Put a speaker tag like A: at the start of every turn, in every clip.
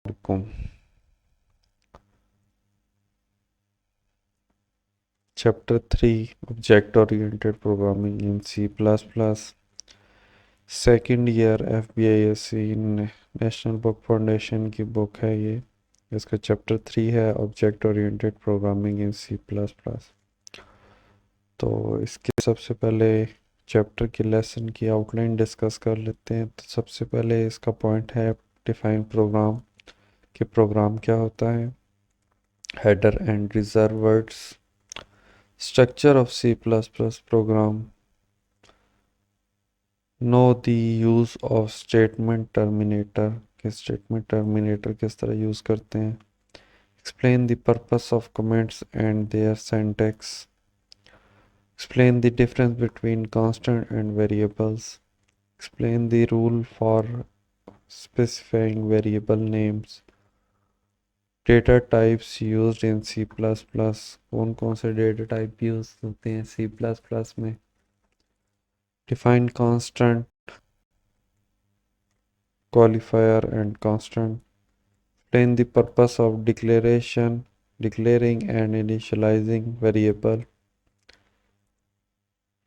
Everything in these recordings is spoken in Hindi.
A: वालेकुम। Chapter 3 object oriented programming in C plus plus, second year FBISC national book foundation की बुक है ये। इसका चैप्टर 3 है object oriented programming in C plus plus. तो इसके सबसे पहले चैप्टर के लेसन की आउटलाइन डिस्कस कर लेते हैं। तो सबसे पहले इसका पॉइंट है डिफाइन प्रोग्राम, कि प्रोग्राम क्या होता है। Header and reserve words. Structure of C++ program. Know the use of statement terminator, कि statement terminator किस तरह यूज़ करते हैं। Explain the purpose of comments and their syntax. Explain the difference between constant and variables. Explain the rule for specifying variable names. Data types used in C++, कौन कौन से data type यूज़ होते हैं C++ में। Define constant, qualifier and constant. Explain the purpose of declaring and initializing variable.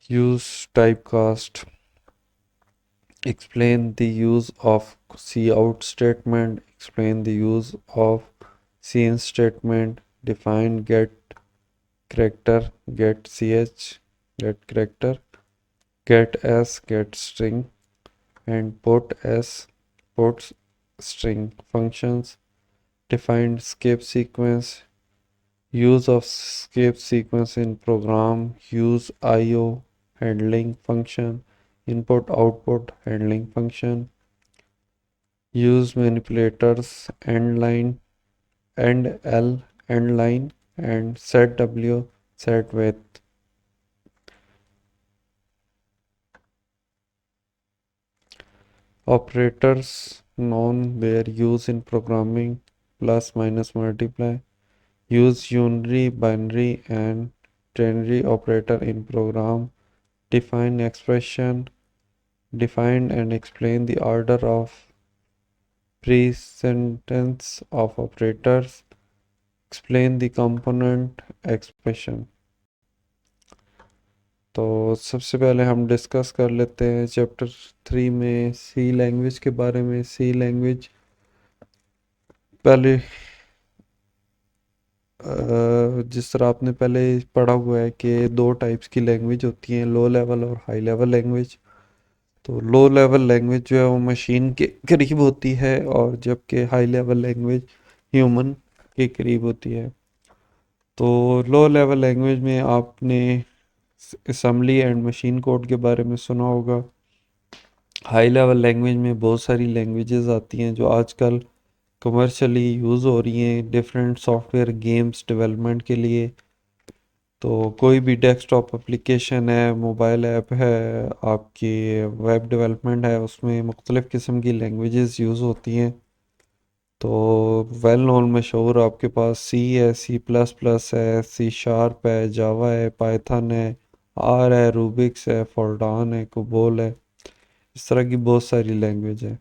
A: Use typecast. Explain the use of cout statement. Explain the use of cin statement. Define get character, get ch, get character, get s, get string, and put s, put string functions. Define skip sequence. Use of skip sequence in program. Use IO handling function. Input output handling function. Use manipulators end line, end L, end line, and set W, set width. Operators known their use in programming: plus, minus, multiply. Use unary, binary, and ternary operator in program. Define expression. Define and explain the order of precedence of operators. Explain the component expression. तो सबसे पहले हम डिस्कस कर लेते हैं चैप्टर 3 में सी लैंग्वेज के बारे में। सी लैंग्वेज पहले जिस तरह आपने पहले पढ़ा हुआ है कि दो टाइप्स की लैंग्वेज होती हैं, लो लेवल और हाई लेवल लैंग्वेज। तो लो लेवल लैंग्वेज जो है वो मशीन के करीब होती है, और जबकि हाई लेवल लैंग्वेज ह्यूमन के करीब होती है। तो लो लेवल लैंग्वेज में आपने असम्बली एंड मशीन कोड के बारे में सुना होगा। हाई लेवल लैंग्वेज में बहुत सारी लैंग्वेजेस आती हैं जो आजकल कमर्शियली यूज़ हो रही हैं डिफरेंट सॉफ्टवेयर गेम्स डेवलपमेंट के लिए। तो कोई भी डेस्कटॉप एप्लीकेशन है, मोबाइल ऐप है, आपकी वेब डेवलपमेंट है, उसमें मुख्तलिफ़ किस्म की लैंग्वेजेस यूज़ होती हैं। तो वेल नोन मशहूर आपके पास सी है, C++ है, C# है, जावा है, पाइथन है, आर है, रूबिक्स है, फोर्टान है, कोबोल है। इस तरह की बहुत सारी लैंग्वेज है।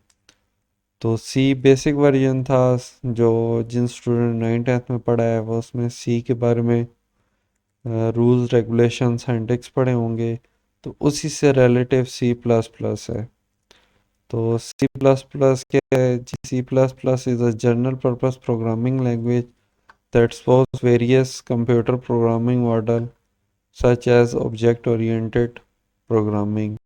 A: तो सी बेसिक वर्जन था, जो जिन स्टूडेंट 9th 10th में पढ़ा है वो उसमें सी के बारे में रूल्स रेगुलेशन सिंटैक्स पढ़े होंगे। तो उसी से रिलेटिव C++ है। तो C++ is a general purpose programming language that supports various computer programming model such as object oriented programming.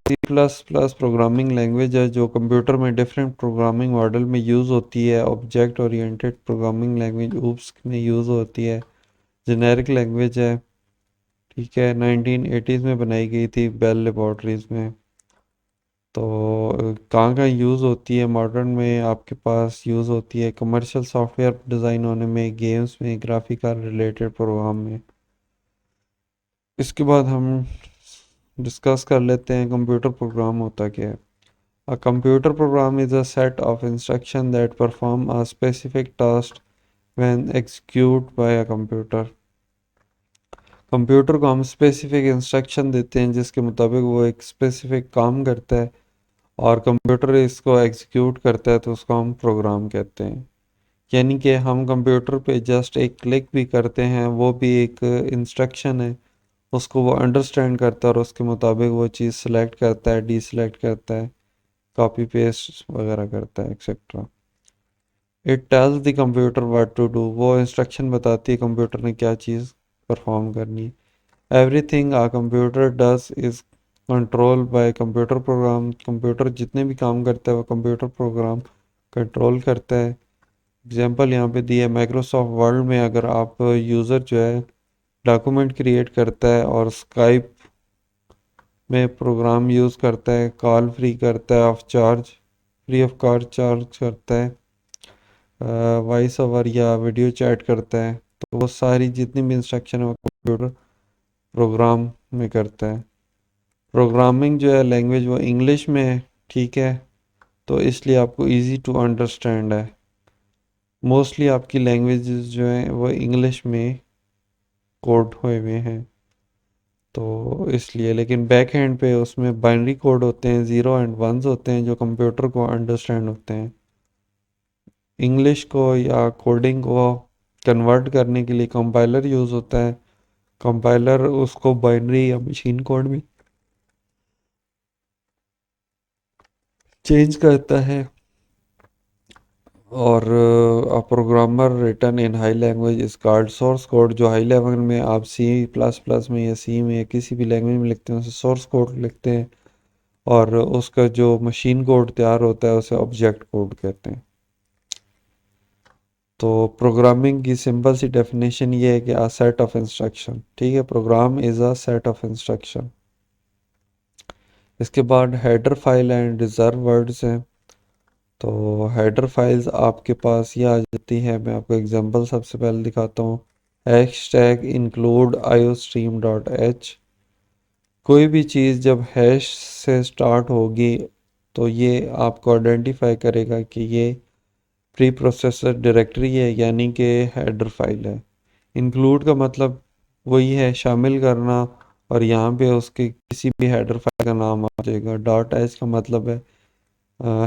A: C plus plus programming language है जो कंप्यूटर में डिफरेंट प्रोग्रामिंग मॉडल में यूज़ होती है। Object oriented programming language OOPs में यूज़ होती है। जेनेरिक लैंग्वेज है, ठीक है। 1980s में बनाई गई थी बेल लेबॉर्ट्रीज में। तो कहाँ कहाँ यूज़ होती है मॉडर्न में, आपके पास यूज़ होती है कमर्शियल सॉफ्टवेयर डिज़ाइन होने में, गेम्स में, ग्राफिकल रिलेटेड प्रोग्राम में। इसके बाद हम डिस्कस कर लेते हैं कंप्यूटर प्रोग्राम होता क्या है। A computer program is a set of instructions that perform a specific task when executed by a computer. Computer को हम स्पेसिफिक इंस्ट्रक्शन देते हैं जिसके मुताबिक वो एक स्पेसिफिक काम करता है, और कंप्यूटर इसको एग्जीक्यूट करता है तो उसको हम प्रोग्राम कहते हैं। यानी कि हम कंप्यूटर पे जस्ट एक क्लिक भी करते हैं, वो भी एक इंस्ट्रक्शन है, उसको वो अंडरस्टैंड करता है और उसके मुताबिक वो चीज़ सेलेक्ट करता है, डी सेलेक्ट करता है, कॉपी पेस्ट वगैरह करता है, etcetera. It tells the computer what to do, वो इंस्ट्रक्शन बताती है कंप्यूटर ने क्या चीज़ परफॉर्म करनी है। Everything ah computer does is control by computer program, computer जितने भी काम करता है वो कंप्यूटर प्रोग्राम कंट्रोल करता है। एग्जांपल यहाँ पे दी है, माइक्रोसॉफ्ट वर्ड में अगर आप यूज़र जो है डॉक्यूमेंट क्रिएट करता है और स्काइप में प्रोग्राम यूज़ करता है, कॉल फ्री करता है of charge, free of cost charge करता है, वॉइस ओवर या वीडियो चैट करता है, तो वो सारी जितनी भी इंस्ट्रक्शन है वो कंप्यूटर प्रोग्राम में करता है। प्रोग्रामिंग जो है लैंग्वेज वो इंग्लिश में है, ठीक है, तो इसलिए आपको इजी टू अंडरस्टैंड है। मोस्टली आपकी लैंग्वेजेस जो हैं वो इंग्लिश में कोड हुए हुए हैं, तो इसलिए। लेकिन बैक एंड पे उसमें बाइनरी कोड होते हैं, ज़ीरो एंड वंस होते हैं जो कंप्यूटर को अंडरस्टैंड होते हैं। इंग्लिश को या कोडिंग को कन्वर्ट करने के लिए कंपाइलर यूज़ होता है, कंपाइलर उसको बाइनरी या मशीन कोड में चेंज करता है। और programmer written in high language is called source code, जो हाई लेवल में आप सी प्लस प्लस में या सी में या किसी भी लैंग्वेज में लिखते हैं उसे सोर्स कोड लिखते हैं, और उसका जो मशीन कोड तैयार होता है उसे ऑब्जेक्ट कोड कहते हैं। तो प्रोग्रामिंग की सिंपल सी डेफिनेशन ये है कि आ सेट ऑफ इंस्ट्रक्शन, ठीक है, program is a set of instruction. इसके बाद header file and reserve words हैं। तो हेडर फाइल्स आपके पास ये आ जाती है, मैं आपको एग्जांपल सबसे पहले दिखाता हूँ। Hash tag include iostream dot H, कोई भी चीज़ जब हैश से स्टार्ट होगी तो ये आपको आइडेंटिफाई करेगा कि ये प्री प्रोसेसर डायरेक्टरी है, यानी कि हेडर फाइल है। इंक्लूड का मतलब वही है, शामिल करना, और यहाँ पे उसके किसी भी हेडर फाइल का नाम आ जाएगा। डॉट एच का मतलब है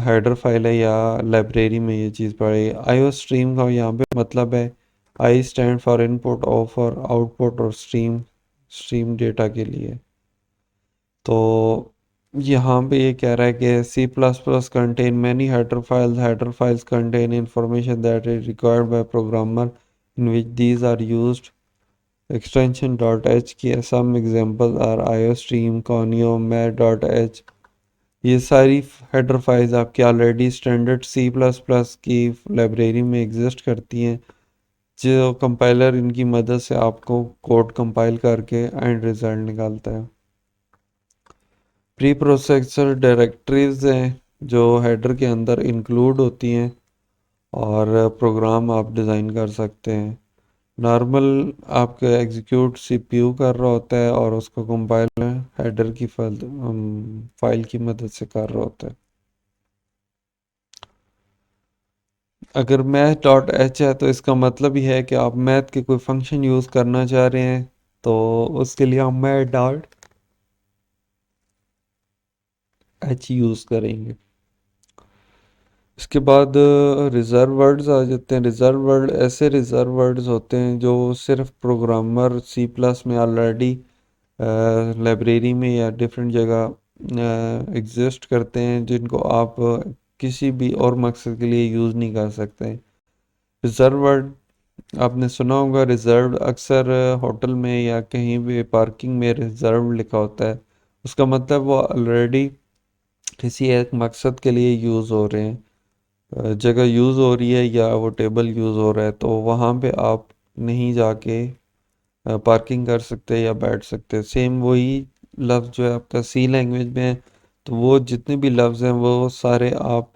A: हेडर फाइल है या लाइब्रेरी में ये चीज़ पड़ेगी। आईओ स्ट्रीम का यहाँ पे मतलब है, I stand for input, O for output, और स्ट्रीम स्ट्रीम डेटा के लिए। तो यहाँ पे ये कह रहा है कि C plus plus contain many header files contain information that is required by programmer in which these are used. Extension dot h की some example are iostream, conio, math dot h. ये सारी हेडर फाइल्स आपकी already standard C plus plus की लाइब्रेरी में एग्जिस्ट करती हैं, जो कंपाइलर इनकी मदद से आपको कोड कंपाइल करके एंड रिजल्ट निकालता है। प्री प्रोसेसर डायरेक्टरीज हैं जो हेडर के अंदर इंक्लूड होती हैं, और प्रोग्राम आप डिज़ाइन कर सकते हैं। नॉर्मल आपका एग्जीक्यूट सीपीयू कर रहा होता है और उसको कंपाइलर हेडर की फाइल की मदद से कर रहा होता है। अगर मैथ डॉट एच है तो इसका मतलब ही है कि आप मैथ के कोई फंक्शन यूज़ करना चाह रहे हैं, तो उसके लिए हम मैथ डॉट एच यूज़ करेंगे। इसके बाद रिज़र्व वर्ड्स आ जाते हैं। रिज़र्व वर्ड ऐसे रिज़र्व वर्ड्स होते हैं जो सिर्फ प्रोग्रामर सी प्लस में ऑलरेडी लाइब्रेरी में या डिफरेंट जगह एग्जिस्ट करते हैं, जिनको आप किसी भी और मकसद के लिए यूज़ नहीं कर सकते। रिज़र्व वर्ड आपने सुना होगा, रिज़र्व अक्सर होटल में या कहीं भी पार्किंग में रिज़र्व लिखा होता है, उसका मतलब वो ऑलरेडी किसी एक मकसद के लिए यूज़ हो रहे हैं, जगह यूज़ हो रही है या वो टेबल यूज़ हो रहा है, तो वहाँ पे आप नहीं जाके पार्किंग कर सकते या बैठ सकते। सेम वही लफ्ज़ जो है आपका सी लैंग्वेज में है, तो वो जितने भी लफ्ज़ हैं वो सारे आप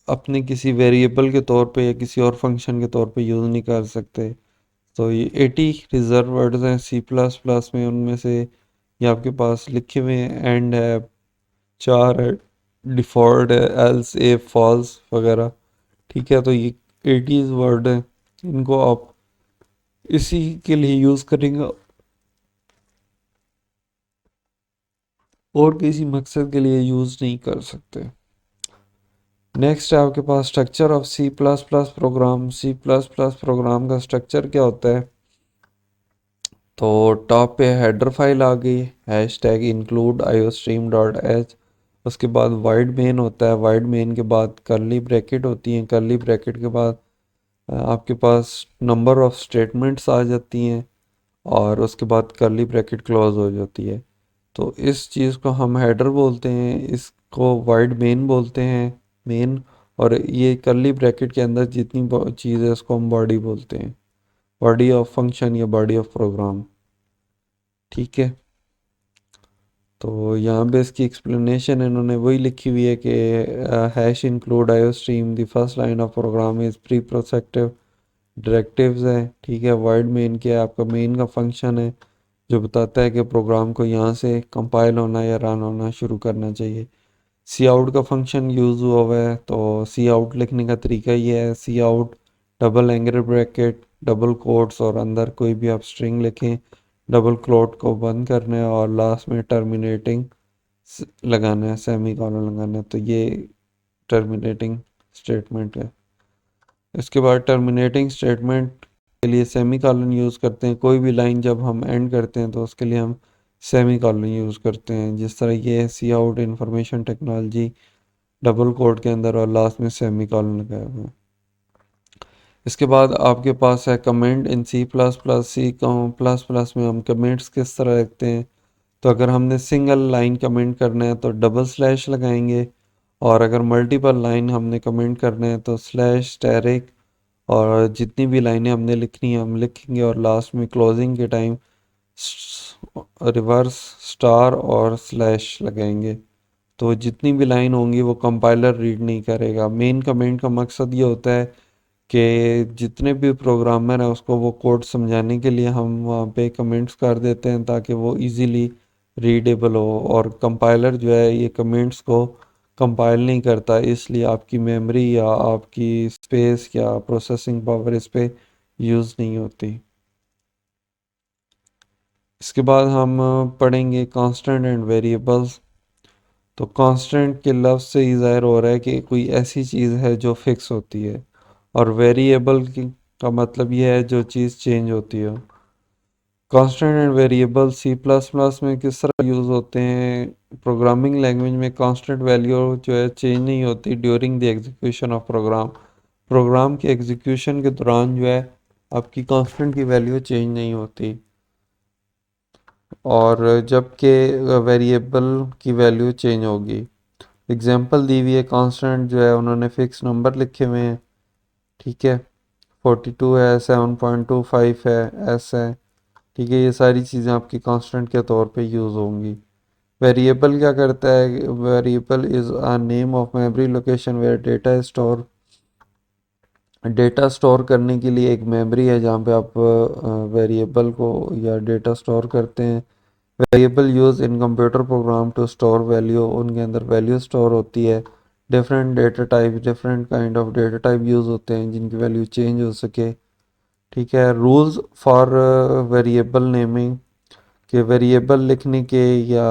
A: अपने किसी वेरिएबल के तौर पे या किसी और फंक्शन के तौर पे यूज़ नहीं कर सकते। तो ये 80 रिजर्व वर्ड्स हैं सी प्लस प्लस में, उनमें से ये आपके पास लिखे हुए हैं, एंड है, चार है, डिफ़ॉल्ट है, एल्स, इफ, फॉल्स वगैरह, ठीक है। तो ये 80s वर्ड हैं, इनको आप इसी के लिए यूज़ करेंगे। और किसी मकसद के लिए यूज़ नहीं कर सकते। नेक्स्ट है आपके पास structure of C plus plus program. C plus plus program का स्ट्रक्चर क्या होता है? तो टॉप पे हेडर फाइल आ गई, hash tag include iostream dot H. उसके बाद वाइड मेन होता है, वाइड मेन के बाद करली ब्रैकेट होती हैं, करली ब्रैकेट के बाद आपके पास नंबर ऑफ स्टेटमेंट्स आ जाती हैं, और उसके बाद करली ब्रैकेट क्लोज हो जाती है। तो इस चीज़ को हम हेडर बोलते हैं, इसको वाइड मेन बोलते हैं, मेन। और ये करली ब्रैकेट के अंदर जितनी चीज़ है उसको हम बॉडी बोलते हैं, बॉडी ऑफ फंक्शन या बॉडी ऑफ प्रोग्राम। ठीक है, तो यहाँ पे इसकी एक्सप्लेनेशन इन्होंने वही लिखी हुई है कि hash include iostream the first line of program is pre processor directives है। ठीक है, वर्ड मेन क्या है? आपका मेन का फंक्शन है जो बताता है कि प्रोग्राम को यहाँ से कंपाइल होना या रन होना शुरू करना चाहिए। सी आउट का फंक्शन यूज़ हुआ हुआ है, तो सी आउट लिखने का तरीका ये है, cout double angle bracket double quotes और अंदर कोई भी आप स्ट्रिंग लिखें, डबल क्लोट को बंद करना है और लास्ट में टर्मिनेटिंग लगाना है, सेमी कॉलन लगाना है। तो ये टर्मिनेटिंग स्टेटमेंट है। इसके बाद टर्मिनेटिंग स्टेटमेंट के लिए सेमी कॉलन यूज़ करते हैं। कोई भी लाइन जब हम एंड करते हैं तो उसके लिए हम सेमी कॉलन यूज़ करते हैं। जिस तरह ये है cout information technology double quote के अंदर और लास्ट में सेमी कॉलन लगाया हुआ है। इसके बाद आपके पास है comment in C plus plus. C plus plus में हम कमेंट्स किस तरह रखते हैं? तो अगर हमने सिंगल लाइन कमेंट करना है तो डबल स्लैश लगाएंगे, और अगर मल्टीपल लाइन हमने कमेंट करना है तो स्लैश स्टैरिक, और जितनी भी लाइनें हमने लिखनी है हम लिखेंगे, और लास्ट में क्लोजिंग के टाइम रिवर्स स्टार और स्लैश लगाएंगे। तो जितनी भी लाइन होंगी वो कंपाइलर रीड नहीं करेगा। मेन कमेंट का मकसद ये होता है कि जितने भी प्रोग्रामर हैं उसको वो कोड समझाने के लिए हम वहाँ पे कमेंट्स कर देते हैं ताकि वो इजीली रीडेबल हो। और कंपाइलर जो है ये कमेंट्स को कंपाइल नहीं करता, इसलिए आपकी मेमोरी या आपकी स्पेस या प्रोसेसिंग पावर इस पे यूज़ नहीं होती। इसके बाद हम पढ़ेंगे कांस्टेंट एंड वेरिएबल्स। तो कांस्टेंट के लफ्ज़ से ही ज़ाहिर हो रहा है कि कोई ऐसी चीज़ है जो फिक्स होती है, और वेरिएबल की का मतलब ये है जो चीज़ चेंज होती है। Constant and variable C plus plus में किस तरह यूज़ होते हैं? प्रोग्रामिंग लैंग्वेज में कांस्टेंट वैल्यू जो है चेंज नहीं होती during the execution of program. Program के एग्जीक्यूशन के दौरान जो है आपकी कांस्टेंट की वैल्यू चेंज नहीं होती, और जबकि वेरिएबल की वैल्यू चेंज होगी। एग्जांपल दी हुई है, कांस्टेंट जो है उन्होंने फिक्स नंबर लिखे हुए हैं। ठीक है, 42 है, 7.25 है, एस है। ठीक है, ये सारी चीज़ें आपकी कांस्टेंट के तौर पे यूज़ होंगी। वेरिएबल क्या करता है? Variable is a name of memory location where data store. Data store करने के लिए एक मेमोरी है जहाँ पे आप वेरिएबल को या डेटा स्टोर करते हैं। Variable use in computer program to store value, उनके अंदर वैल्यू स्टोर होती है। Different data type, different kind of data type use होते हैं जिनकी वैल्यू चेंज हो सके। ठीक है, रूल्स फॉर वेरिएबल नेमिंग, के वेरिएबल लिखने के या